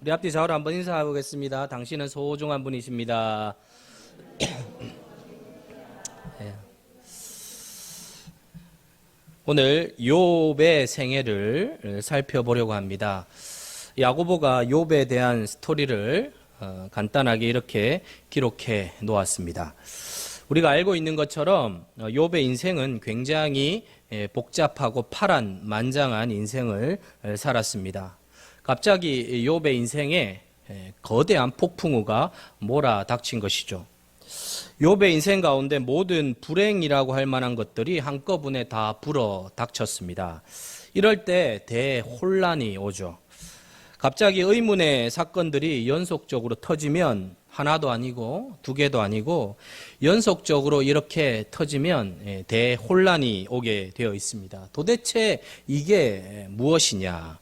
우리 앞뒤 좌우로 한번 인사해 보겠습니다. 당신은 소중한 분이십니다. 예. 오늘 욥의 생애를 살펴보려고 합니다. 야고보가 욥에 대한 스토리를 간단하게 이렇게 기록해 놓았습니다. 우리가 알고 있는 것처럼 욥의 인생은 굉장히 복잡하고 파란만장한 인생을 살았습니다. 갑자기 욥의 인생에 거대한 폭풍우가 몰아닥친 것이죠. 욥의 인생 가운데 모든 불행이라고 할 만한 것들이 한꺼번에 다 불어닥쳤습니다. 이럴 때 대혼란이 오죠. 갑자기 의문의 사건들이 연속적으로 터지면 하나도 아니고 두 개도 아니고 연속적으로 이렇게 터지면 대혼란이 오게 되어 있습니다. 도대체 이게 무엇이냐?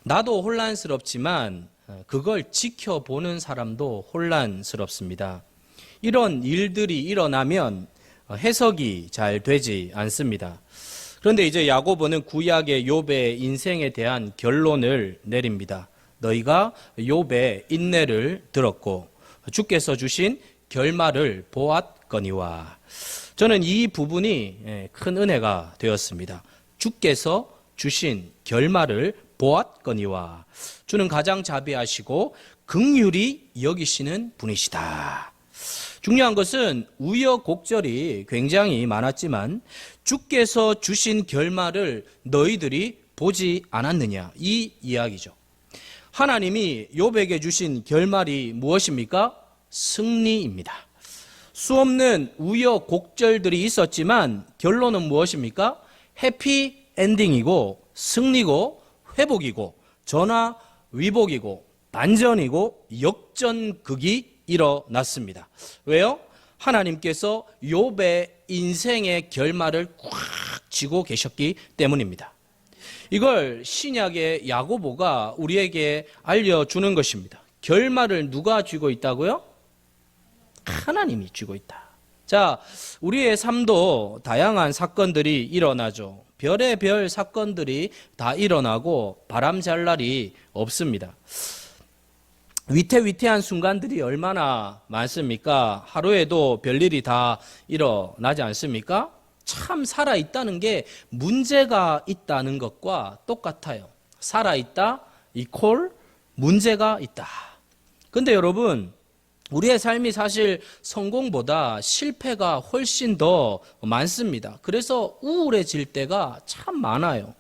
나도 혼란스럽지만 그걸 지켜보는 사람도 혼란스럽습니다. 이런 일들이 일어나면 해석이 잘 되지 않습니다. 그런데 이제 야고보는 구약의 욥의 인생에 대한 결론을 내립니다. 너희가 욥의 인내를 들었고 주께서 주신 결말을 보았거니와. 저는 이 부분이 큰 은혜가 되었습니다. 주께서 주신 결말을 보았거니와. 주는 가장 자비하시고 긍휼히 여기시는 분이시다. 중요한 것은 우여곡절이 굉장히 많았지만 주께서 주신 결말을 너희들이 보지 않았느냐, 이 이야기죠. 하나님이 욥에게 주신 결말이 무엇입니까? 승리입니다. 수없는 우여곡절들이 있었지만 결론은 무엇입니까? 해피 엔딩이고 승리고 회복이고 전화 위복이고 반전이고 역전극이 일어났습니다. 왜요? 하나님께서 욥의 인생의 결말을 꽉 쥐고 계셨기 때문입니다. 이걸 신약의 야고보가 우리에게 알려주는 것입니다. 결말을 누가 쥐고 있다고요? 하나님이 쥐고 있다. 자, 우리의 삶도 다양한 사건들이 일어나죠. 별의별 사건들이 다 일어나고 바람잘 날이 없습니다. 위태위태한 순간들이 얼마나 많습니까? 하루에도 별일이 다 일어나지 않습니까? 참 살아있다는 게 문제가 있다는 것과 똑같아요. 살아있다 이퀄 문제가 있다. 근데 여러분, 우리의 삶이 사실 성공보다 실패가 훨씬 더 많습니다. 그래서 우울해질 때가 참 많아요.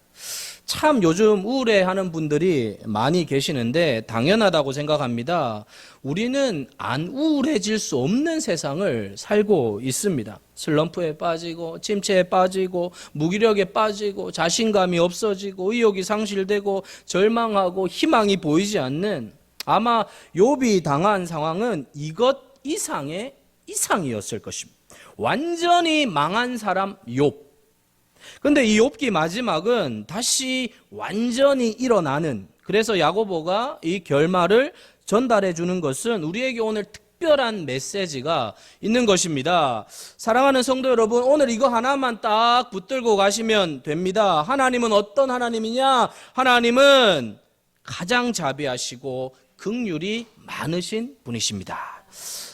참 요즘 우울해하는 분들이 많이 계시는데 당연하다고 생각합니다. 우리는 안 우울해질 수 없는 세상을 살고 있습니다. 슬럼프에 빠지고 침체에 빠지고 무기력에 빠지고 자신감이 없어지고 의욕이 상실되고 절망하고 희망이 보이지 않는, 아마 욥이 당한 상황은 이것 이상의 이상이었을 것입니다. 완전히 망한 사람 욥. 근데 이 욥기 마지막은 다시 완전히 일어나는, 그래서 야고보가 이 결말을 전달해 주는 것은 우리에게 오늘 특별한 메시지가 있는 것입니다. 사랑하는 성도 여러분, 오늘 이거 하나만 딱 붙들고 가시면 됩니다. 하나님은 어떤 하나님이냐? 하나님은 가장 자비하시고 긍휼이 많으신 분이십니다.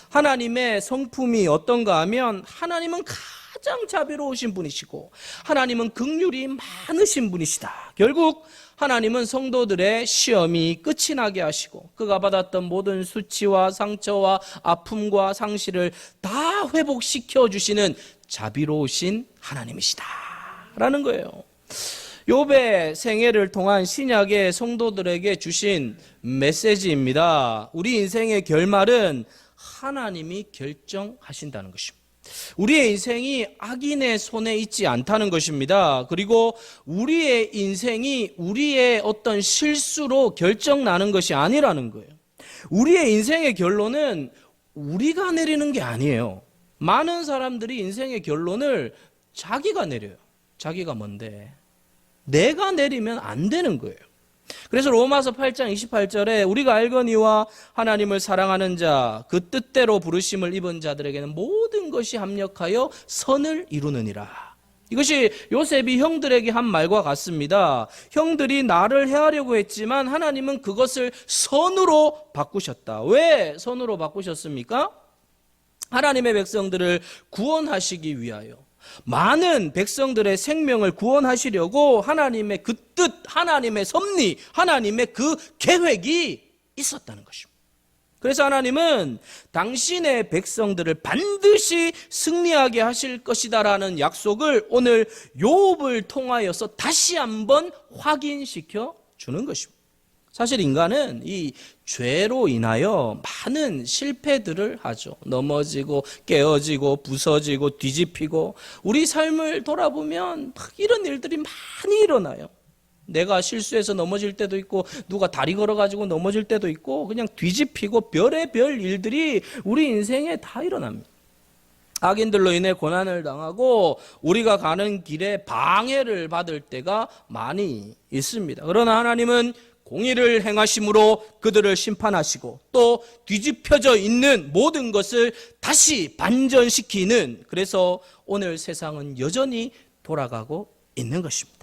하나님의 성품이 어떤가 하면 하나님은 가장 자비로우신 분이시고 하나님은 긍휼이 많으신 분이시다. 결국 하나님은 성도들의 시험이 끝이 나게 하시고 그가 받았던 모든 수치와 상처와 아픔과 상실을 다 회복시켜 주시는 자비로우신 하나님이시다 라는 거예요. 욥의 생애를 통한 신약의 성도들에게 주신 메시지입니다. 우리 인생의 결말은 하나님이 결정하신다는 것입니다. 우리의 인생이 악인의 손에 있지 않다는 것입니다. 그리고 우리의 인생이 우리의 어떤 실수로 결정나는 것이 아니라는 거예요. 우리의 인생의 결론은 우리가 내리는 게 아니에요. 많은 사람들이 인생의 결론을 자기가 내려요. 자기가 뭔데? 내가 내리면 안 되는 거예요. 그래서 로마서 8장 28절에 우리가 알거니와 하나님을 사랑하는 자, 그 뜻대로 부르심을 입은 자들에게는 모든 것이 합력하여 선을 이루느니라. 이것이 요셉이 형들에게 한 말과 같습니다. 형들이 나를 해하려고 했지만 하나님은 그것을 선으로 바꾸셨다. 왜 선으로 바꾸셨습니까? 하나님의 백성들을 구원하시기 위하여, 많은 백성들의 생명을 구원하시려고 하나님의 그 뜻, 하나님의 섭리, 하나님의 그 계획이 있었다는 것입니다. 그래서 하나님은 당신의 백성들을 반드시 승리하게 하실 것이다라는 약속을 오늘 욥을 통하여서 다시 한번 확인시켜 주는 것입니다. 사실 인간은 이 죄로 인하여 많은 실패들을 하죠. 넘어지고 깨어지고 부서지고 뒤집히고, 우리 삶을 돌아보면 막 이런 일들이 많이 일어나요. 내가 실수해서 넘어질 때도 있고, 누가 다리 걸어가지고 넘어질 때도 있고, 그냥 뒤집히고 별의별 일들이 우리 인생에 다 일어납니다. 악인들로 인해 고난을 당하고 우리가 가는 길에 방해를 받을 때가 많이 있습니다. 그러나 하나님은 공의를 행하심으로 그들을 심판하시고 또 뒤집혀져 있는 모든 것을 다시 반전시키는, 그래서 오늘 세상은 여전히 돌아가고 있는 것입니다.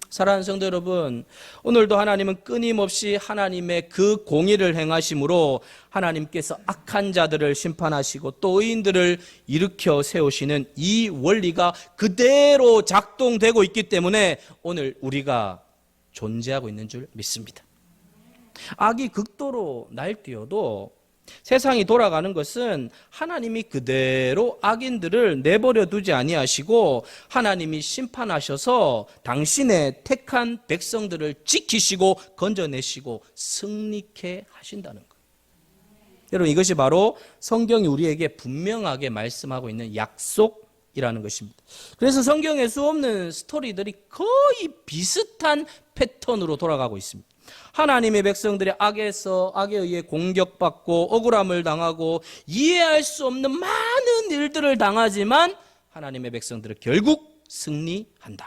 사랑하는 성도 여러분, 오늘도 하나님은 끊임없이 하나님의 그 공의를 행하심으로 하나님께서 악한 자들을 심판하시고 또 의인들을 일으켜 세우시는 이 원리가 그대로 작동되고 있기 때문에 오늘 우리가 존재하고 있는 줄 믿습니다. 악이 극도로 날뛰어도 세상이 돌아가는 것은 하나님이 그대로 악인들을 내버려 두지 아니하시고 하나님이 심판하셔서 당신의 택한 백성들을 지키시고 건져내시고 승리케 하신다는 것. 여러분, 이것이 바로 성경이 우리에게 분명하게 말씀하고 있는 약속이라는 것입니다. 그래서 성경에 수없는 스토리들이 거의 비슷한 패턴으로 돌아가고 있습니다. 하나님의 백성들이 악에 의해 공격받고 억울함을 당하고 이해할 수 없는 많은 일들을 당하지만 하나님의 백성들은 결국 승리한다.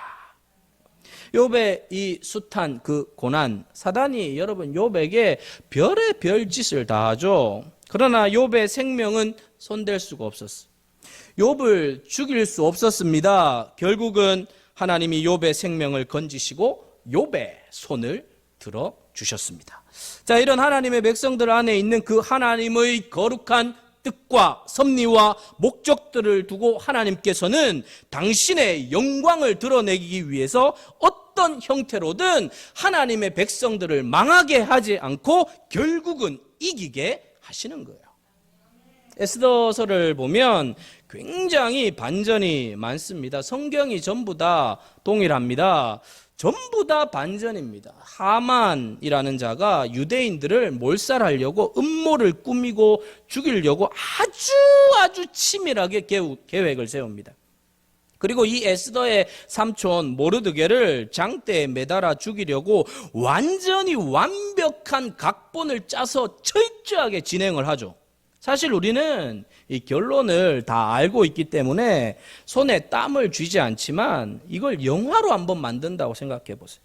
욥의 이 숱한 그 고난, 사단이 여러분 욥에게 별의별 짓을 다 하죠. 그러나 욥의 생명은 손댈 수가 없었어요. 욥을 죽일 수 없었습니다. 결국은 하나님이 욥의 생명을 건지시고 욥의 손을 들어 주셨습니다. 자, 이런 하나님의 백성들 안에 있는 그 하나님의 거룩한 뜻과 섭리와 목적들을 두고 하나님께서는 당신의 영광을 드러내기 위해서 어떤 형태로든 하나님의 백성들을 망하게 하지 않고 결국은 이기게 하시는 거예요. 에스더서를 보면 굉장히 반전이 많습니다. 성경이 전부 다 동일합니다. 전부 다 반전입니다. 하만이라는 자가 유대인들을 몰살하려고 음모를 꾸미고 죽이려고 아주 치밀하게 계획을 세웁니다. 그리고 이 에스더의 삼촌 모르드게를 장대에 매달아 죽이려고 완전히 완벽한 각본을 짜서 철저하게 진행을 하죠. 사실 우리는 이 결론을 다 알고 있기 때문에 손에 땀을 쥐지 않지만 이걸 영화로 한번 만든다고 생각해 보세요.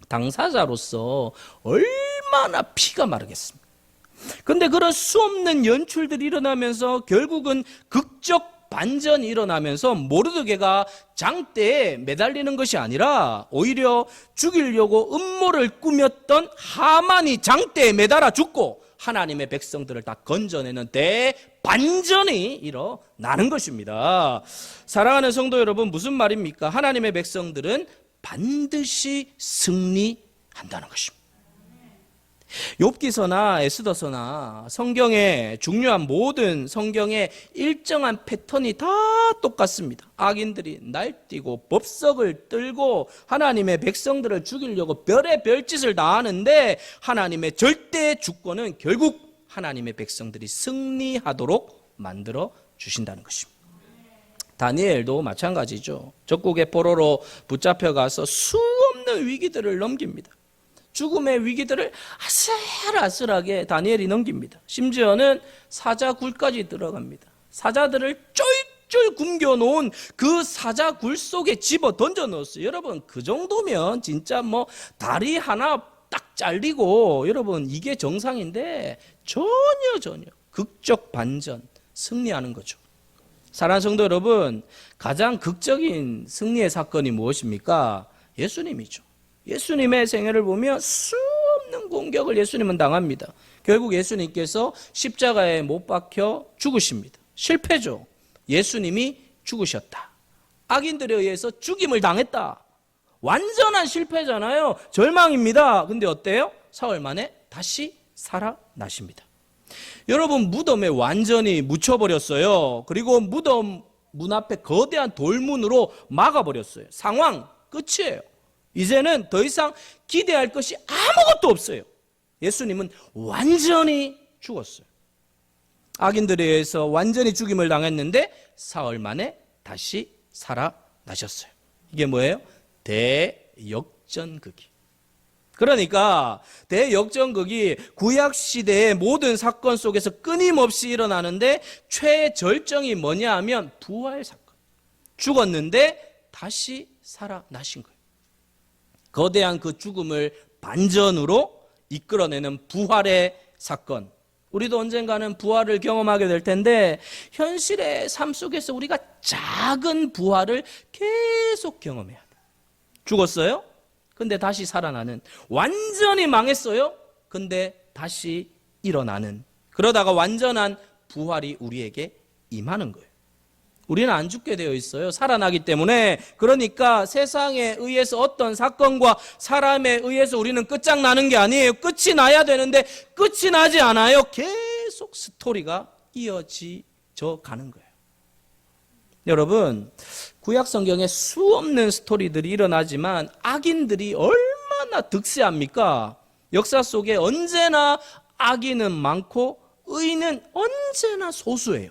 당사자로서 얼마나 피가 마르겠습니까? 그런데 그런 수없는 연출들이 일어나면서 결국은 극적 반전이 일어나면서 모르드게가 장대에 매달리는 것이 아니라 오히려 죽이려고 음모를 꾸몄던 하만이 장대에 매달아 죽고 하나님의 백성들을 다 건져내는 대반전이 일어나는 것입니다. 사랑하는 성도 여러분, 무슨 말입니까? 하나님의 백성들은 반드시 승리한다는 것입니다. 욥기서나 에스더서나 성경의 중요한 모든 성경의 일정한 패턴이 다 똑같습니다. 악인들이 날뛰고 법석을 들고 하나님의 백성들을 죽이려고 별의 별짓을 다 하는데 하나님의 절대 주권은 결국 하나님의 백성들이 승리하도록 만들어 주신다는 것입니다. 다니엘도 마찬가지죠. 적국의 포로로 붙잡혀가서 수없는 위기들을 넘깁니다. 죽음의 위기들을 아슬아슬하게 다니엘이 넘깁니다. 심지어는 사자굴까지 들어갑니다. 사자들을 쫄쫄 굶겨놓은 그 사자굴 속에 집어 던져 넣었어요. 여러분, 그 정도면 진짜 다리 하나 딱 잘리고 여러분 이게 정상인데 전혀 극적 반전, 승리하는 거죠. 사랑하는 성도 여러분, 가장 극적인 승리의 사건이 무엇입니까? 예수님이죠. 예수님의 생애를 보면 수없는 공격을 예수님은 당합니다. 결국 예수님께서 십자가에 못 박혀 죽으십니다. 실패죠. 예수님이 죽으셨다. 악인들에 의해서 죽임을 당했다. 완전한 실패잖아요. 절망입니다. 근데 어때요? 사흘 만에 다시 살아나십니다. 여러분, 무덤에 완전히 묻혀버렸어요. 그리고 무덤 문 앞에 거대한 돌문으로 막아버렸어요. 상황 끝이에요. 이제는 더 이상 기대할 것이 아무것도 없어요. 예수님은 완전히 죽었어요. 악인들에 의해서 완전히 죽임을 당했는데 사흘 만에 다시 살아나셨어요. 이게 뭐예요? 대역전극이. 그러니까 대역전극이 구약시대의 모든 사건 속에서 끊임없이 일어나는데 최절정이 뭐냐 하면 부활사건. 죽었는데 다시 살아나신 거예요. 거대한 그 죽음을 반전으로 이끌어내는 부활의 사건. 우리도 언젠가는 부활을 경험하게 될 텐데 현실의 삶 속에서 우리가 작은 부활을 계속 경험해야 돼요. 죽었어요? 근데 다시 살아나는. 완전히 망했어요? 근데 다시 일어나는. 그러다가 완전한 부활이 우리에게 임하는 거예요. 우리는 안 죽게 되어 있어요. 살아나기 때문에. 그러니까 세상에 의해서 어떤 사건과 사람에 의해서 우리는 끝장나는 게 아니에요. 끝이 나야 되는데 끝이 나지 않아요. 계속 스토리가 이어져 가는 거예요. 여러분, 구약 성경에 수없는 스토리들이 일어나지만 악인들이 얼마나 득세합니까? 역사 속에 언제나 악인은 많고 의인은 언제나 소수예요.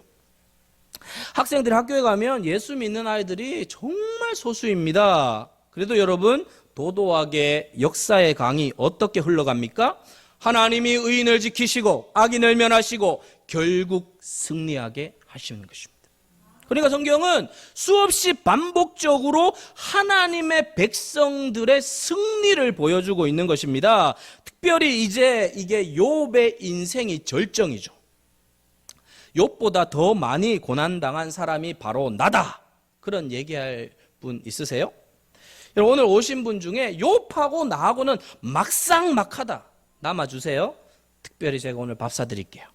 학생들이 학교에 가면 예수 믿는 아이들이 정말 소수입니다. 그래도 여러분, 도도하게 역사의 강이 어떻게 흘러갑니까? 하나님이 의인을 지키시고 악인을 면하시고 결국 승리하게 하시는 것입니다. 그러니까 성경은 수없이 반복적으로 하나님의 백성들의 승리를 보여주고 있는 것입니다. 특별히 이제 이게 욥의 인생이 절정이죠. 욥보다 더 많이 고난당한 사람이 바로 나다. 그런 얘기할 분 있으세요? 여러분, 오늘 오신 분 중에 욥하고 나하고는 막상막하다. 남아주세요. 특별히 제가 오늘 밥 사드릴게요.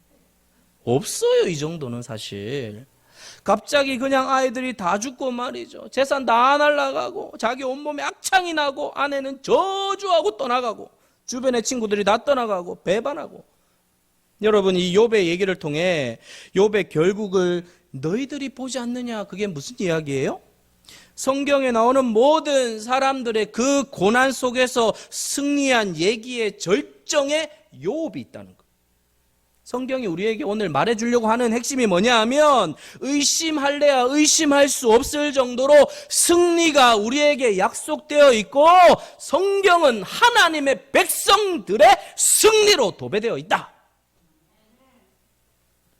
없어요, 이 정도는 사실. 갑자기 그냥 아이들이 다 죽고 말이죠. 재산 다 날아가고 자기 온몸에 악창이 나고 아내는 저주하고 떠나가고 주변의 친구들이 다 떠나가고 배반하고. 여러분, 이 욥의 얘기를 통해 욥의 결국을 너희들이 보지 않느냐, 그게 무슨 이야기예요? 성경에 나오는 모든 사람들의 그 고난 속에서 승리한 얘기의 절정에 욥이 있다는 것. 성경이 우리에게 오늘 말해주려고 하는 핵심이 뭐냐 하면 의심할래야 의심할 수 없을 정도로 승리가 우리에게 약속되어 있고 성경은 하나님의 백성들의 승리로 도배되어 있다.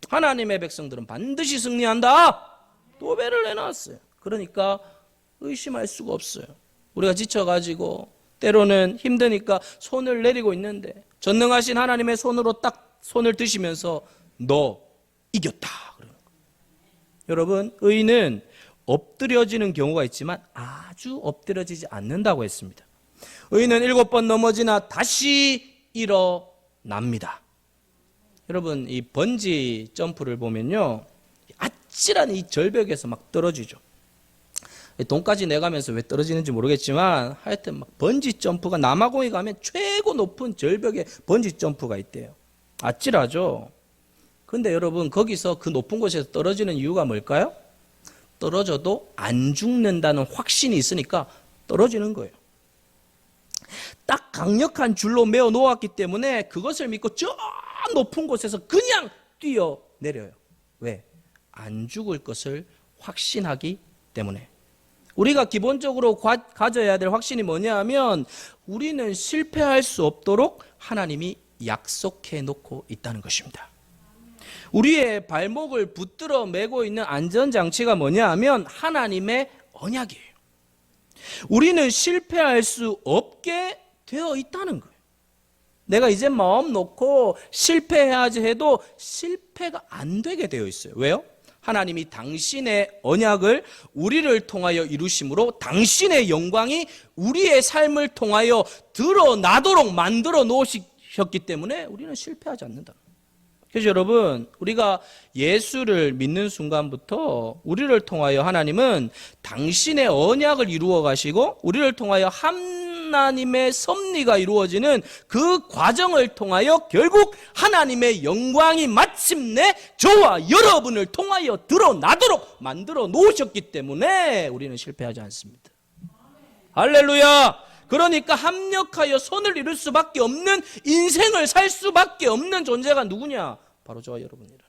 하나님의 백성들은 반드시 승리한다. 도배를 해놨어요. 그러니까 의심할 수가 없어요. 우리가 지쳐가지고 때로는 힘드니까 손을 내리고 있는데 전능하신 하나님의 손으로 딱 손을 드시면서 너 이겼다 그러는 거예요. 여러분, 의인은 엎드려지는 경우가 있지만 아주 엎드려지지 않는다고 했습니다. 의인은 7번 넘어지나 다시 일어납니다. 여러분, 이 번지 점프를 보면요, 아찔한 이 절벽에서 막 떨어지죠. 돈까지 내가면서 왜 떨어지는지 모르겠지만 하여튼 막 번지 점프가, 남아공에 가면 최고 높은 절벽에 번지 점프가 있대요. 아찔하죠. 그런데 여러분, 거기서 그 높은 곳에서 떨어지는 이유가 뭘까요? 떨어져도 안 죽는다는 확신이 있으니까 떨어지는 거예요. 딱 강력한 줄로 메어 놓았기 때문에 그것을 믿고 저 높은 곳에서 그냥 뛰어내려요. 왜? 안 죽을 것을 확신하기 때문에. 우리가 기본적으로 가져야 될 확신이 뭐냐 하면 우리는 실패할 수 없도록 하나님이 약속해 놓고 있다는 것입니다. 우리의 발목을 붙들어 매고 있는 안전장치가 뭐냐 하면 하나님의 언약이에요. 우리는 실패할 수 없게 되어 있다는 거예요. 내가 이제 마음 놓고 실패해야지 해도 실패가 안 되게 되어 있어요. 왜요? 하나님이 당신의 언약을 우리를 통하여 이루심으로 당신의 영광이 우리의 삶을 통하여 드러나도록 만들어 놓으셨기 때문에 우리는 실패하지 않는다. 그래서 여러분, 우리가 예수를 믿는 순간부터 우리를 통하여 하나님은 당신의 언약을 이루어 가시고 우리를 통하여 하나님의 섭리가 이루어지는 그 과정을 통하여 결국 하나님의 영광이 마침내 저와 여러분을 통하여 드러나도록 만들어 놓으셨기 때문에 우리는 실패하지 않습니다. 할렐루야! 그러니까 합력하여 선을 이룰 수밖에 없는 인생을 살 수밖에 없는 존재가 누구냐? 바로 저와 여러분이라.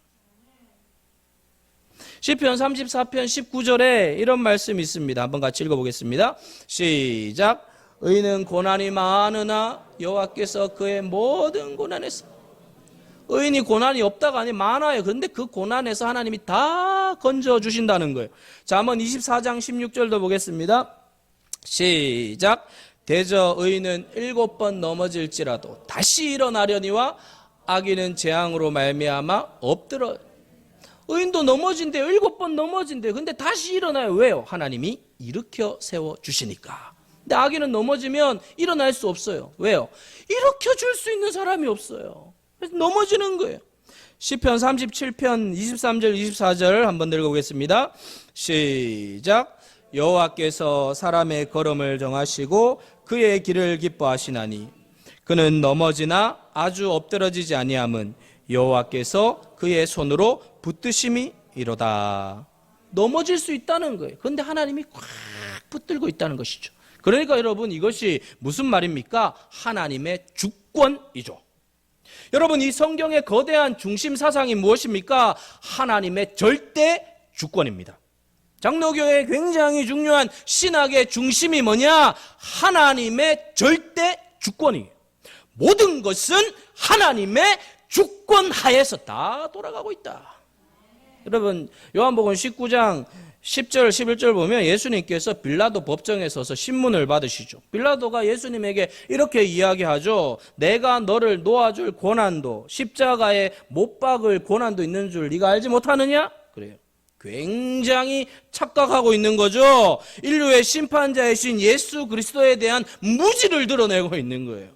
시편 34편 19절에 이런 말씀이 있습니다. 한번 같이 읽어보겠습니다. 시작. 의인은 고난이 많으나 여호와께서 그의 모든 고난에서, 의인이 고난이 없다가 아니 많아요. 그런데 그 고난에서 하나님이 다 건져주신다는 거예요. 자, 한번 24장 16절도 보겠습니다. 시작. 대저 의인은 7번 넘어질지라도 다시 일어나려니와 악인은 재앙으로 말미암아 엎드러. 의인도 넘어진대요. 7번 넘어진대요. 근데 다시 일어나요. 왜요? 하나님이 일으켜 세워주시니까. 근데 악인은 넘어지면 일어날 수 없어요. 왜요? 일으켜 줄 수 있는 사람이 없어요. 그래서 넘어지는 거예요. 시편 37편 23절 24절 한번 읽어보겠습니다. 시작. 여호와께서 사람의 걸음을 정하시고 그의 길을 기뻐하시나니 그는 넘어지나 아주 엎드러지지 아니함은 여호와께서 그의 손으로 붙드심이 이로다. 넘어질 수 있다는 거예요. 그런데 하나님이 꽉 붙들고 있다는 것이죠. 그러니까 여러분, 이것이 무슨 말입니까? 하나님의 주권이죠. 여러분, 이 성경의 거대한 중심 사상이 무엇입니까? 하나님의 절대 주권입니다. 장로교의 굉장히 중요한 신학의 중심이 뭐냐? 하나님의 절대 주권이에요. 모든 것은 하나님의 주권 하에서 다 돌아가고 있다. 여러분, 요한복음 19장 10절 11절 보면 예수님께서 빌라도 법정에 서서 신문을 받으시죠. 빌라도가 예수님에게 이렇게 이야기하죠. 내가 너를 놓아줄 고난도, 십자가에 못 박을 고난도 있는 줄 네가 알지 못하느냐? 그래요. 굉장히 착각하고 있는 거죠. 인류의 심판자이신 예수 그리스도에 대한 무지를 드러내고 있는 거예요.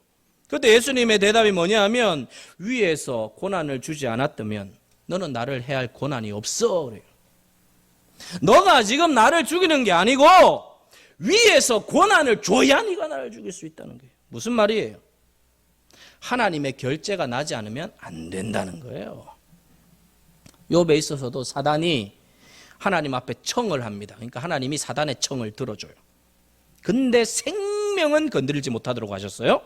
그때 예수님의 대답이 뭐냐 하면, 위에서 고난을 주지 않았다면 너는 나를 해할 고난이 없어. 그래요. 너가 지금 나를 죽이는 게 아니고 위에서 고난을 줘야 네가 나를 죽일 수 있다는 거예요. 무슨 말이에요? 하나님의 결재가 나지 않으면 안 된다는 거예요. 욥에 있어서도 사단이 하나님 앞에 청을 합니다. 그러니까 하나님이 사단의 청을 들어줘요. 근데 생명은 건드리지 못하도록 하셨어요.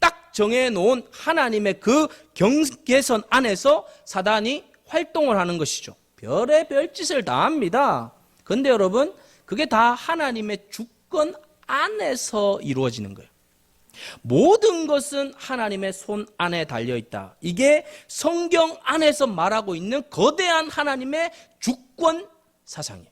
딱 정해놓은 하나님의 그 경계선 안에서 사단이 활동을 하는 것이죠. 별의별 짓을 다 합니다. 그런데 여러분, 그게 다 하나님의 주권 안에서 이루어지는 거예요. 모든 것은 하나님의 손 안에 달려있다. 이게 성경 안에서 말하고 있는 거대한 하나님의 주권 사상이에요.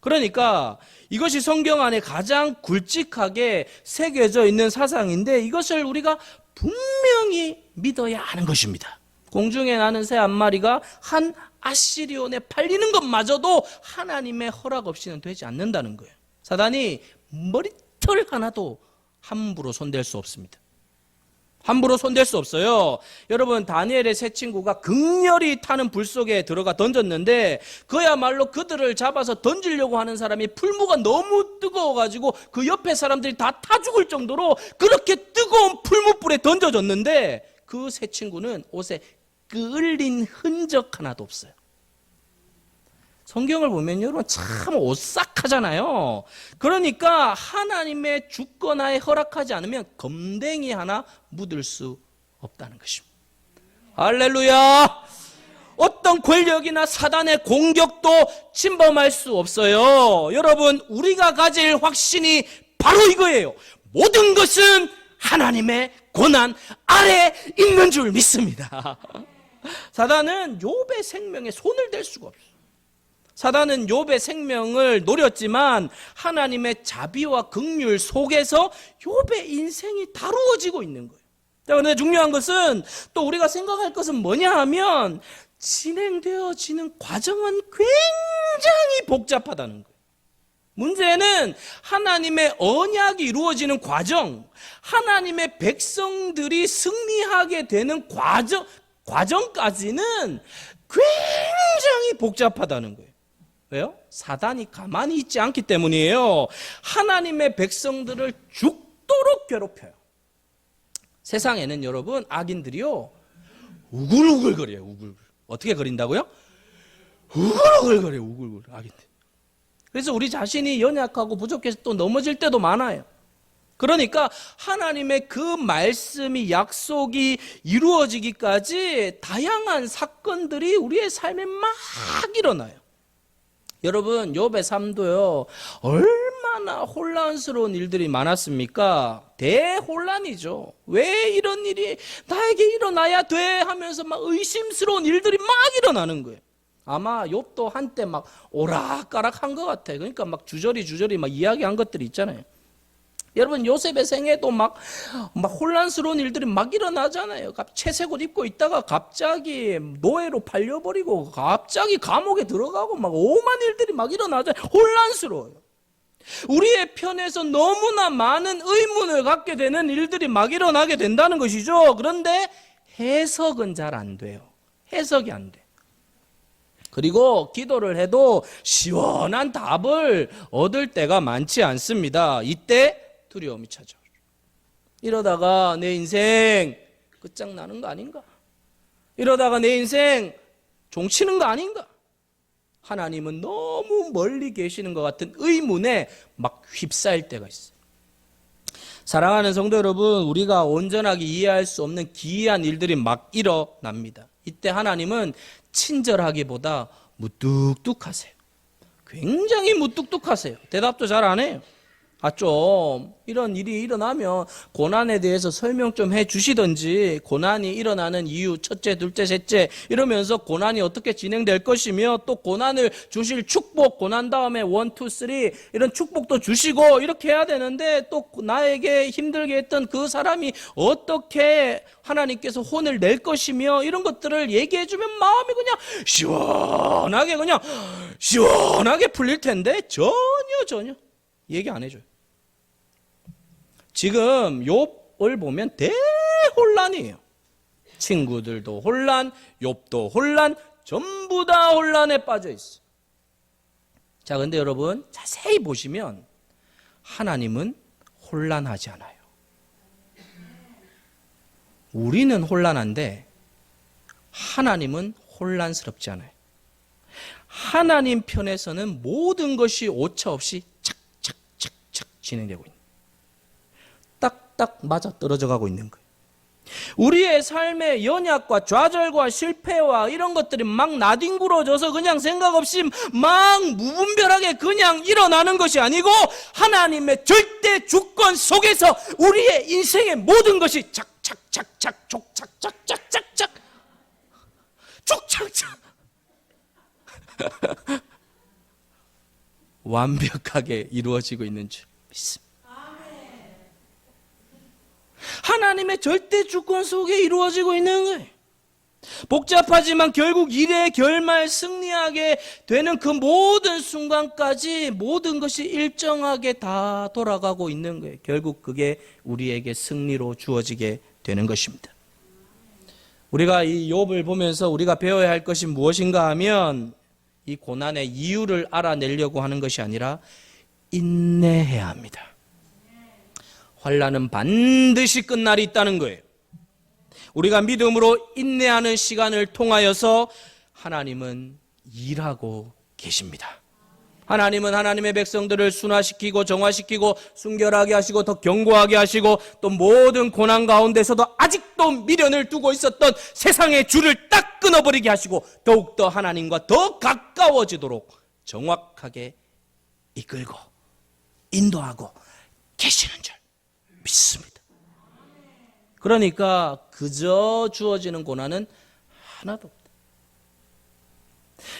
그러니까 이것이 성경 안에 가장 굵직하게 새겨져 있는 사상인데, 이것을 우리가 분명히 믿어야 하는 것입니다. 공중에 나는 새 한 마리가 한 아시리온에 팔리는 것마저도 하나님의 허락 없이는 되지 않는다는 거예요. 사단이 머리털 하나도 함부로 손댈 수 없습니다. 함부로 손댈 수 없어요. 여러분, 다니엘의 세 친구가 극렬히 타는 불 속에 들어가 던졌는데, 그야말로 그들을 잡아서 던지려고 하는 사람이 풀무가 너무 뜨거워가지고 그 옆에 사람들이 다 타 죽을 정도로 그렇게 뜨거운 풀무불에 던져졌는데, 그 세 친구는 옷에 끌린 흔적 하나도 없어요. 성경을 보면 여러분 참 오싹하잖아요. 그러니까 하나님의 주권하에 허락하지 않으면 검댕이 하나 묻을 수 없다는 것입니다. 할렐루야! 어떤 권력이나 사단의 공격도 침범할 수 없어요. 여러분, 우리가 가질 확신이 바로 이거예요. 모든 것은 하나님의 권한 아래 있는 줄 믿습니다. 사단은 욥의 생명에 손을 댈 수가 없어요. 사단은 욥의 생명을 노렸지만 하나님의 자비와 긍휼 속에서 욥의 인생이 다루어지고 있는 거예요. 자, 그런데 중요한 것은 또 우리가 생각할 것은 뭐냐 하면 진행되어지는 과정은 굉장히 복잡하다는 거예요. 문제는 하나님의 언약이 이루어지는 과정, 하나님의 백성들이 승리하게 되는 과정까지는 굉장히 복잡하다는 거예요. 왜요? 사단이 가만히 있지 않기 때문이에요. 하나님의 백성들을 죽도록 괴롭혀요. 세상에는 여러분 악인들이요 우글우글거려요. 우글우글. 어떻게 거린다고요? 우글우글거려요. 우글우글 악인들. 그래서 우리 자신이 연약하고 부족해서 또 넘어질 때도 많아요. 그러니까 하나님의 그 말씀이 약속이 이루어지기까지 다양한 사건들이 우리의 삶에 막 일어나요. 여러분 욥의 삶도요 얼마나 혼란스러운 일들이 많았습니까? 대혼란이죠. 왜 이런 일이 나에게 일어나야 돼 하면서 막 의심스러운 일들이 막 일어나는 거예요. 아마 욥도 한때 막 오락가락한 것 같아요. 그러니까 막 주저리 막 이야기한 것들이 있잖아요. 여러분 요셉의 생애도 막 혼란스러운 일들이 막 일어나잖아요. 채색 옷 입고 있다가 갑자기 노예로 팔려버리고 갑자기 감옥에 들어가고 막 오만 일들이 막 일어나잖아요. 혼란스러워요. 우리의 편에서 너무나 많은 의문을 갖게 되는 일들이 막 일어나게 된다는 것이죠. 그런데 해석은 잘 안 돼요. 해석이 안 돼. 그리고 기도를 해도 시원한 답을 얻을 때가 많지 않습니다. 이때 두려움이 찾아와요. 이러다가 내 인생 끝장나는 거 아닌가? 이러다가 내 인생 종치는 거 아닌가? 하나님은 너무 멀리 계시는 것 같은 의문에 막 휩싸일 때가 있어요. 사랑하는 성도 여러분, 우리가 온전하게 이해할 수 없는 기이한 일들이 막 일어납니다. 이때 하나님은 친절하기보다 무뚝뚝하세요. 굉장히 무뚝뚝하세요. 대답도 잘 안 해요. 좀 이런 일이 일어나면 고난에 대해서 설명 좀 해 주시든지, 고난이 일어나는 이유 첫째, 둘째, 셋째 이러면서 고난이 어떻게 진행될 것이며 또 고난을 주실 축복, 고난 다음에 1, 2, 3 이런 축복도 주시고 이렇게 해야 되는데, 또 나에게 힘들게 했던 그 사람이 어떻게 하나님께서 혼을 낼 것이며 이런 것들을 얘기해 주면 마음이 그냥 시원하게 풀릴 텐데 전혀 얘기 안 해줘요. 지금 욥을 보면 대혼란이에요. 친구들도 혼란, 욥도 혼란, 전부 다 혼란에 빠져 있어요. 자, 근데 여러분 자세히 보시면 하나님은 혼란하지 않아요. 우리는 혼란한데 하나님은 혼란스럽지 않아요. 하나님 편에서는 모든 것이 오차 없이 착착착착 진행되고 있는, 딱딱 맞아 떨어져 가고 있는 거예요. 우리의 삶의 연약과 좌절과 실패와 이런 것들이 막 나뒹굴어져서 그냥 생각 없이 막 무분별하게 그냥 일어나는 것이 아니고, 하나님의 절대 주권 속에서 우리의 인생의 모든 것이 착착착착 족착착착착착 족착착 완벽하게 이루어지고 있는 줄 믿습니다. 하나님의 절대 주권 속에 이루어지고 있는 거예요. 복잡하지만 결국 일의 결말 승리하게 되는 그 모든 순간까지 모든 것이 일정하게 다 돌아가고 있는 거예요. 결국 그게 우리에게 승리로 주어지게 되는 것입니다. 우리가 이 욥을 보면서 우리가 배워야 할 것이 무엇인가 하면, 이 고난의 이유를 알아내려고 하는 것이 아니라 인내해야 합니다. 환난은 반드시 끝날이 있다는 거예요. 우리가 믿음으로 인내하는 시간을 통하여서 하나님은 일하고 계십니다. 하나님은 하나님의 백성들을 순화시키고 정화시키고 순결하게 하시고 더 견고하게 하시고, 또 모든 고난 가운데서도 아직도 미련을 두고 있었던 세상의 줄을 딱 끊어버리게 하시고 더욱더 하나님과 더 가까워지도록 정확하게 이끌고 인도하고 계시는 줄 믿습니다. 그러니까 그저 주어지는 고난은 하나도 없다.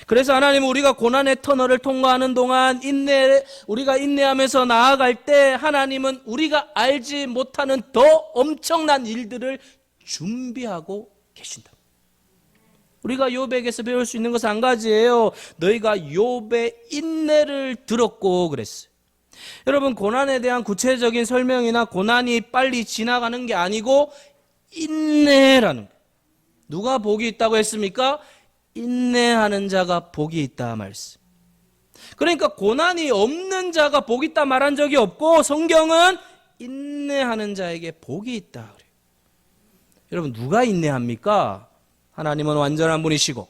그래서 하나님은 우리가 고난의 터널을 통과하는 동안 우리가 인내하면서 나아갈 때 하나님은 우리가 알지 못하는 더 엄청난 일들을 준비하고 계신다. 우리가 욥에게서 배울 수 있는 것은 한 가지예요. 너희가 욥의 인내를 들었고 그랬어요. 여러분, 고난에 대한 구체적인 설명이나 고난이 빨리 지나가는 게 아니고 인내라는 거예요. 누가 복이 있다고 했습니까? 인내하는 자가 복이 있다 말씀. 그러니까 고난이 없는 자가 복이 있다 말한 적이 없고, 성경은 인내하는 자에게 복이 있다 그래요. 여러분, 누가 인내합니까? 하나님은 완전한 분이시고,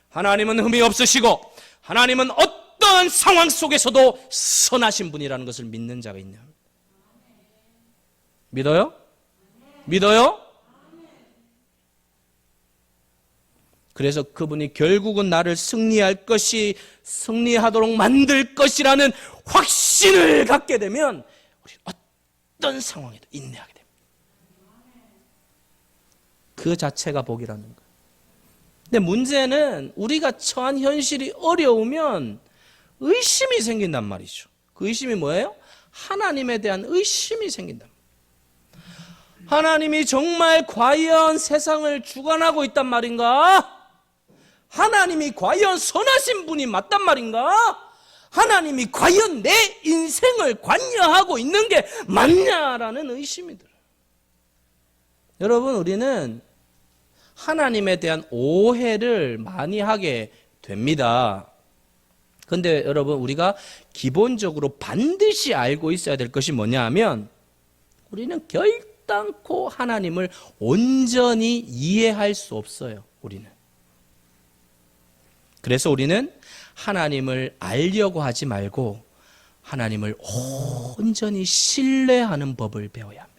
하나님은 흠이 없으시고, 하나님은 어떠한 상황 속에서도 선하신 분이라는 것을 믿는 자가 인내합니다. 믿어요? 믿어요? 그래서 그분이 결국은 나를 승리하도록 만들 것이라는 확신을 갖게 되면 우리는 어떤 상황에도 인내하게 됩니다. 그 자체가 복이라는 거예요. 근데 문제는 우리가 처한 현실이 어려우면 의심이 생긴단 말이죠. 그 의심이 뭐예요? 하나님에 대한 의심이 생긴단 말이에요. 하나님이 정말 과연 세상을 주관하고 있단 말인가? 하나님이 과연 선하신 분이 맞단 말인가? 하나님이 과연 내 인생을 관여하고 있는 게 맞냐라는 의심이 들어요. 여러분, 우리는 하나님에 대한 오해를 많이 하게 됩니다. 그런데 여러분, 우리가 기본적으로 반드시 알고 있어야 될 것이 뭐냐 하면, 우리는 결단코 하나님을 온전히 이해할 수 없어요. 우리는. 그래서 우리는 하나님을 알려고 하지 말고 하나님을 온전히 신뢰하는 법을 배워야 합니다.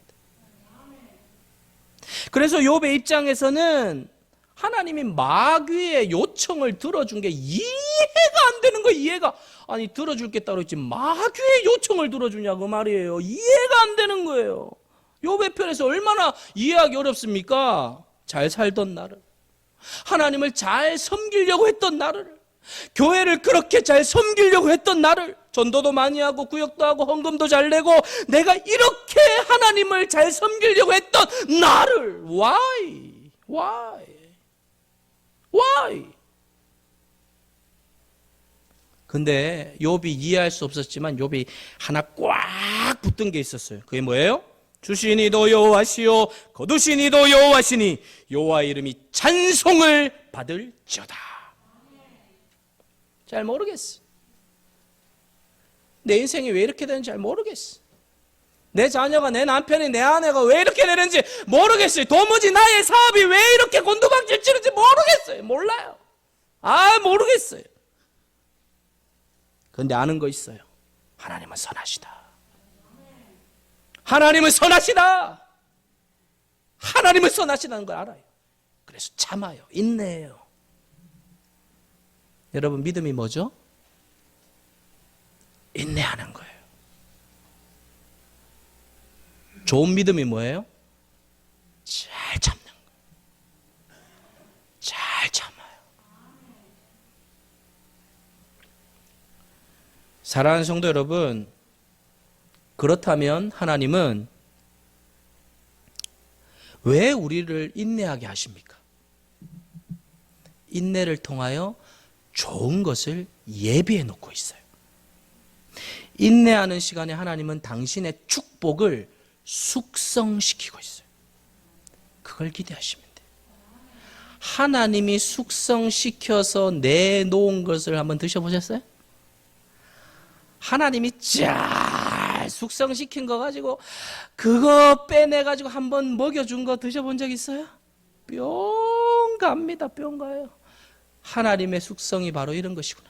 그래서 욥의 입장에서는 하나님이 마귀의 요청을 들어준 게 이해가 안 되는 거예요. 이해가. 아니, 들어줄겠다고 했지 마귀의 요청을 들어주냐 그 말이에요. 이해가 안 되는 거예요. 욥의 편에서 얼마나 이해하기 어렵습니까? 잘 살던 나를, 하나님을 잘 섬기려고 했던 나를, 교회를 그렇게 잘 섬기려고 했던 나를, 전도도 많이 하고 구역도 하고 헌금도 잘 내고 내가 이렇게 하나님을 잘 섬기려고 했던 나를 Why? 근데 욥이 이해할 수 없었지만 욥이 하나 꽉 붙든 게 있었어요. 그게 뭐예요? 주신 이도 여호와시요 거두신 이도 여호와시니 여호와의 이름이 찬송을 받을지어다. 잘 모르겠어. 내 인생이 왜 이렇게 되는지 잘 모르겠어. 내 자녀가, 내 남편이, 내 아내가 왜 이렇게 되는지 모르겠어요. 도무지 나의 사업이 왜 이렇게 곤두박질 치는지 모르겠어요. 몰라요. 모르겠어요. 그런데 아는 거 있어요. 하나님은 선하시다. 하나님은 선하시다. 하나님은 선하시다는 걸 알아요. 그래서 참아요. 인내해요. 여러분, 믿음이 뭐죠? 인내하는 거예요. 좋은 믿음이 뭐예요? 잘 참는 거예요. 잘 참아요. 사랑하는 성도 여러분, 그렇다면 하나님은 왜 우리를 인내하게 하십니까? 인내를 통하여 좋은 것을 예비해 놓고 있어요. 인내하는 시간에 하나님은 당신의 축복을 숙성시키고 있어요. 그걸 기대하시면 돼요. 하나님이 숙성시켜서 내놓은 것을 한번 드셔보셨어요? 하나님이 잘 숙성시킨 거 가지고 그거 빼내가지고 한번 먹여준 거 드셔본 적 있어요? 뿅 갑니다. 뿅 가요. 하나님의 숙성이 바로 이런 것이구나.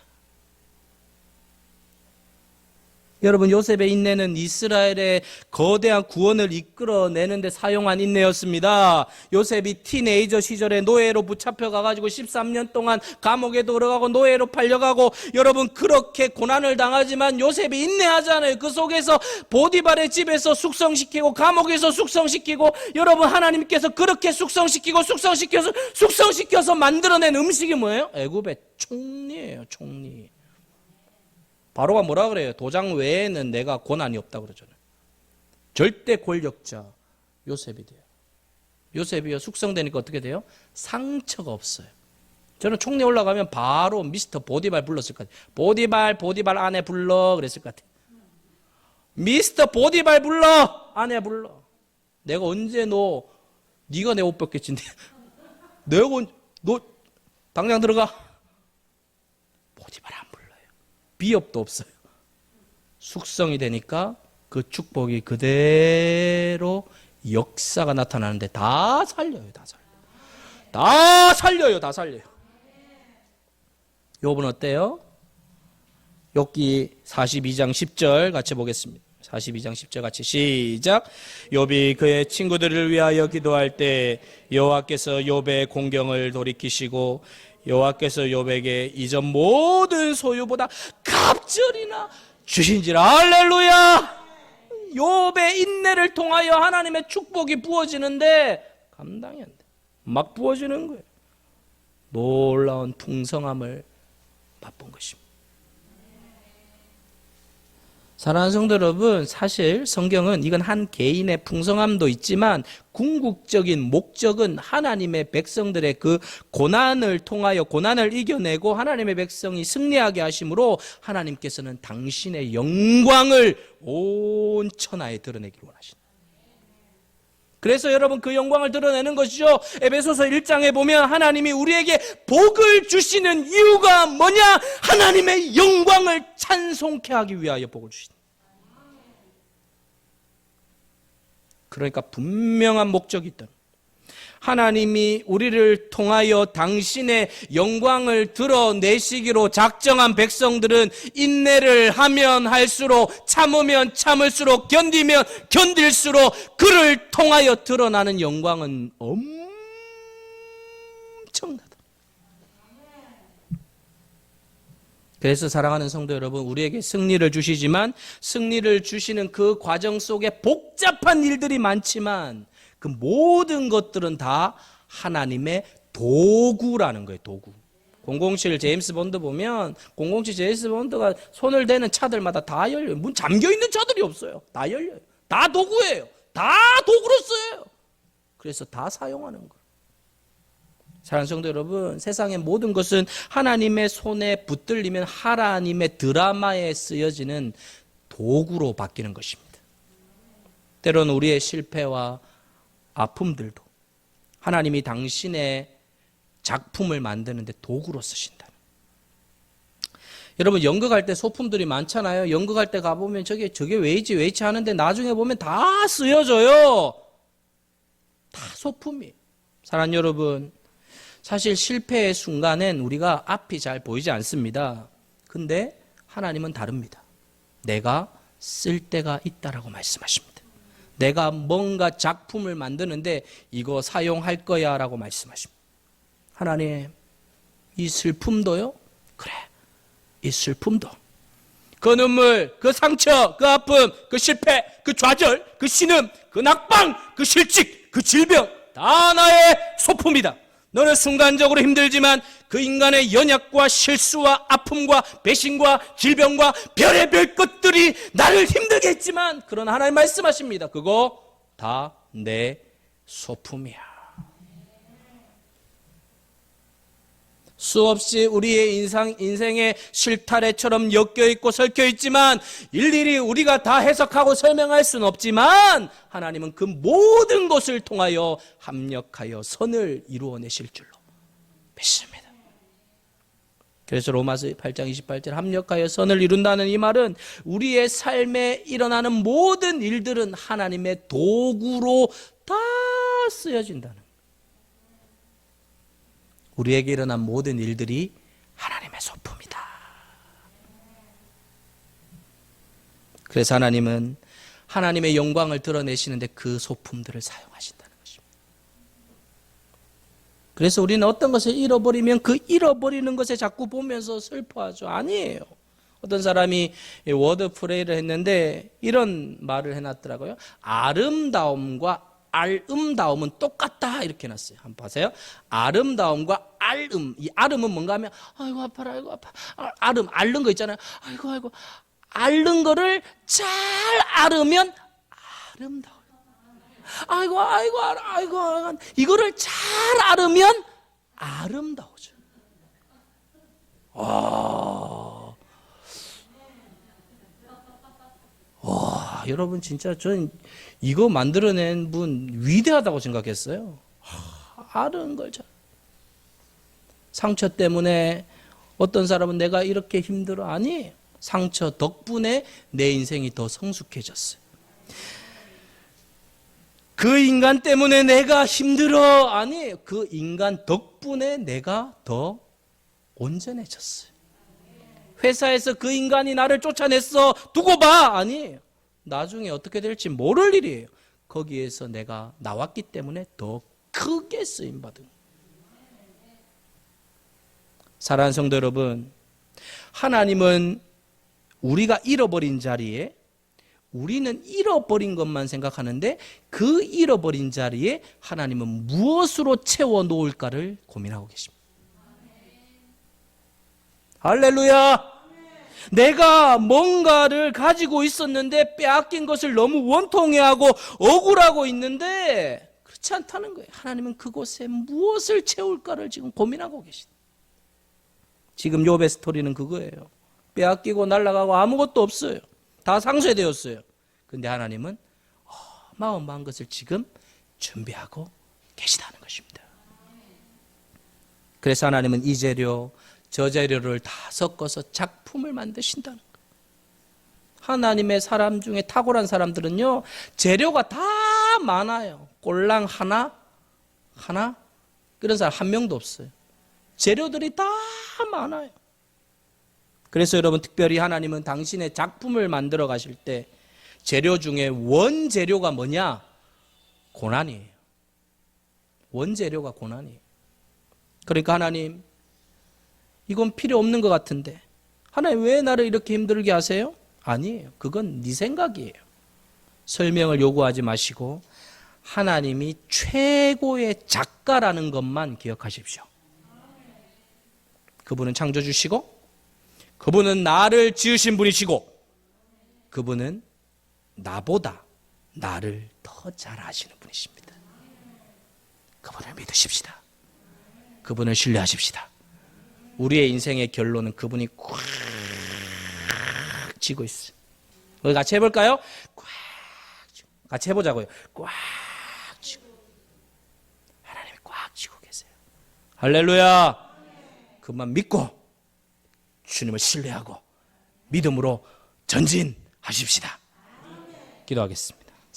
여러분, 요셉의 인내는 이스라엘의 거대한 구원을 이끌어내는 데 사용한 인내였습니다. 요셉이 티네이저 시절에 노예로 붙잡혀가가지고 13년 동안 감옥에도 들어가고 노예로 팔려가고, 여러분, 그렇게 고난을 당하지만 요셉이 인내하잖아요. 그 속에서 보디발의 집에서 숙성시키고 감옥에서 숙성시키고, 여러분, 하나님께서 그렇게 숙성시켜서 만들어낸 음식이 뭐예요? 애굽의 총리예요. 총리. 바로가 뭐라 그래요? 도장 외에는 내가 고난이 없다고 그러잖아요. 절대 권력자 요셉이 돼요. 요셉이요 숙성되니까 어떻게 돼요? 상처가 없어요. 저는 총리 올라가면 바로 미스터 보디발 불렀을 것 같아요. 보디발 아내 불러 그랬을 것 같아요. 미스터 보디발 불러 아내 불러. 내가 언제 네가 내 옷 벗겼지. 내가 너 당장 들어가. 보디발 안 불러요. 비협도 없어요. 숙성이 되니까 그 축복이 그대로 역사가 나타나는데 다 살려요. 다 살려요. 욥은 어때요? 욥기 42장 10절 같이 보겠습니다. 42장 10절 같이 시작. 욥이 그의 친구들을 위하여 기도할 때 여호와께서 욥의 공경을 돌이키시고 여호와께서 욥에게 이전 모든 소유보다 갑절이나 주신지라. 할렐루야. 욥의 인내를 통하여 하나님의 축복이 부어지는데 감당이 안 돼. 막 부어지는 거예요. 놀라운 풍성함을 맛본 것입니다. 사랑하는 성도 여러분, 사실 성경은 이건 한 개인의 풍성함도 있지만 궁극적인 목적은 하나님의 백성들의 그 고난을 통하여 고난을 이겨내고 하나님의 백성이 승리하게 하심으로 하나님께서는 당신의 영광을 온 천하에 드러내기를 원하신다. 그래서 여러분 그 영광을 드러내는 것이죠. 에베소서 1장에 보면 하나님이 우리에게 복을 주시는 이유가 뭐냐? 하나님의 영광을 찬송케 하기 위하여 복을 주신다. 그러니까 분명한 목적이 있다. 하나님이 우리를 통하여 당신의 영광을 드러내시기로 작정한 백성들은 인내를 하면 할수록, 참으면 참을수록, 견디면 견딜수록 그를 통하여 드러나는 영광은 엄청나다. 그래서 사랑하는 성도 여러분, 우리에게 승리를 주시지만 승리를 주시는 그 과정 속에 복잡한 일들이 많지만 그 모든 것들은 다 하나님의 도구라는 거예요. 도구. 007 제임스 본드 보면 007 제임스 본드가 손을 대는 차들마다 다 열려요. 문 잠겨있는 차들이 없어요. 다 열려요. 다 도구예요. 다 도구로 써요. 그래서 다 사용하는 거예요. 사랑하는 성도 여러분, 세상의 모든 것은 하나님의 손에 붙들리면 하나님의 드라마에 쓰여지는 도구로 바뀌는 것입니다. 때로는 우리의 실패와 아픔들도 하나님이 당신의 작품을 만드는데 도구로 쓰신다. 여러분 연극할 때 소품들이 많잖아요. 연극할 때 가보면 저게 왜이지 하는데 나중에 보면 다 쓰여져요. 다 소품이에요. 사랑하는 여러분, 사실 실패의 순간엔 우리가 앞이 잘 보이지 않습니다. 근데 하나님은 다릅니다. 내가 쓸 때가 있다라고 말씀하십니다. 내가 뭔가 작품을 만드는데 이거 사용할 거야 라고 말씀하십니다. 하나님, 이 슬픔도요? 그래, 이 슬픔도, 그 눈물, 그 상처, 그 아픔, 그 실패, 그 좌절, 그 신음, 그 낙방, 그 실직, 그 질병 다 나의 소품이다. 너는 순간적으로 힘들지만 그 인간의 연약과 실수와 아픔과 배신과 질병과 별의별 것들이 나를 힘들게 했지만 그러나 하나님 말씀하십니다. 그거 다 내 소품이야. 수없이 우리의 인생의 실타래처럼 엮여있고 설켜있지만 일일이 우리가 다 해석하고 설명할 수는 없지만 하나님은 그 모든 것을 통하여 합력하여 선을 이루어내실 줄로 믿습니다. 그래서 로마서 8장 28절 합력하여 선을 이룬다는 이 말은 우리의 삶에 일어나는 모든 일들은 하나님의 도구로 다 쓰여진다는 거예요. 우리에게 일어난 모든 일들이 하나님의 소품이다. 그래서 하나님은 하나님의 영광을 드러내시는데 그 소품들을 사용하신다는 것입니다. 그래서 우리는 어떤 것을 잃어버리면 그 잃어버리는 것에 자꾸 보면서 슬퍼하죠. 아니에요. 어떤 사람이 워드프레이를 했는데 이런 말을 해놨더라고요. 아름다움과 알음다움은 똑같다 이렇게 해놨어요. 한번 보세요. 아름다움과 알음. 이 알음은 뭔가 하면 아이고 아파라 아이고 아파. 앓는 거 있잖아요. 아이고 앓는 거를 잘 앓으면 아름다워요. 아이고, 이거를 잘 알으면 아름다워져. 와, 여러분 진짜 전 이거 만들어낸 분 위대하다고 생각했어요. 아는 걸 잘. 상처 때문에 어떤 사람은 내가 이렇게 힘들어. 아니, 상처 덕분에 내 인생이 더 성숙해졌어요. 그 인간 때문에 내가 힘들어. 아니, 그 인간 덕분에 내가 더 온전해졌어요. 회사에서 그 인간이 나를 쫓아냈어. 두고 봐. 아니, 나중에 어떻게 될지 모를 일이에요. 거기에서 내가 나왔기 때문에 더 크게 쓰임받은 거예요. 사랑하는 성도 여러분, 하나님은 우리가 잃어버린 자리에 우리는 잃어버린 것만 생각하는데 그 잃어버린 자리에 하나님은 무엇으로 채워 놓을까를 고민하고 계십니다. 할렐루야! 내가 뭔가를 가지고 있었는데 빼앗긴 것을 너무 원통해하고 억울하고 있는데 그렇지 않다는 거예요. 하나님은 그곳에 무엇을 채울까를 지금 고민하고 계십니다. 지금 욥의 스토리는 그거예요. 빼앗기고 날아가고 아무것도 없어요. 다 상쇄되었어요. 그런데 하나님은 어마어마한 것을 지금 준비하고 계시다는 것입니다. 그래서 하나님은 이 재료 저 재료를 다 섞어서 작품을 만드신다는 거예요. 하나님의 사람 중에 탁월한 사람들은요, 재료가 다 많아요. 꼴랑 하나 그런 사람 한 명도 없어요. 재료들이 다 많아요. 그래서 여러분, 특별히 하나님은 당신의 작품을 만들어 가실 때 재료 중에 원재료가 뭐냐? 고난이에요. 원재료가 고난이에요. 그러니까 하나님, 이건 필요 없는 것 같은데 하나님 왜 나를 이렇게 힘들게 하세요? 아니에요. 그건 네 생각이에요. 설명을 요구하지 마시고 하나님이 최고의 작가라는 것만 기억하십시오. 그분은 창조주시고 그분은 나를 지으신 분이시고 그분은 나보다 나를 더 잘 아시는 분이십니다. 그분을 믿으십시다. 그분을 신뢰하십시다. 우리의 인생의 결론은 그분이 꽉 쥐고 있어요. 우리 같이 해볼까요? 꽉 쥐고. 같이 해보자고요. 꽉 쥐고. 하나님이 꽉 쥐고 계세요. 할렐루야. 그만 믿고 주님을 신뢰하고 믿음으로 전진하십시다. 기도하겠습니다.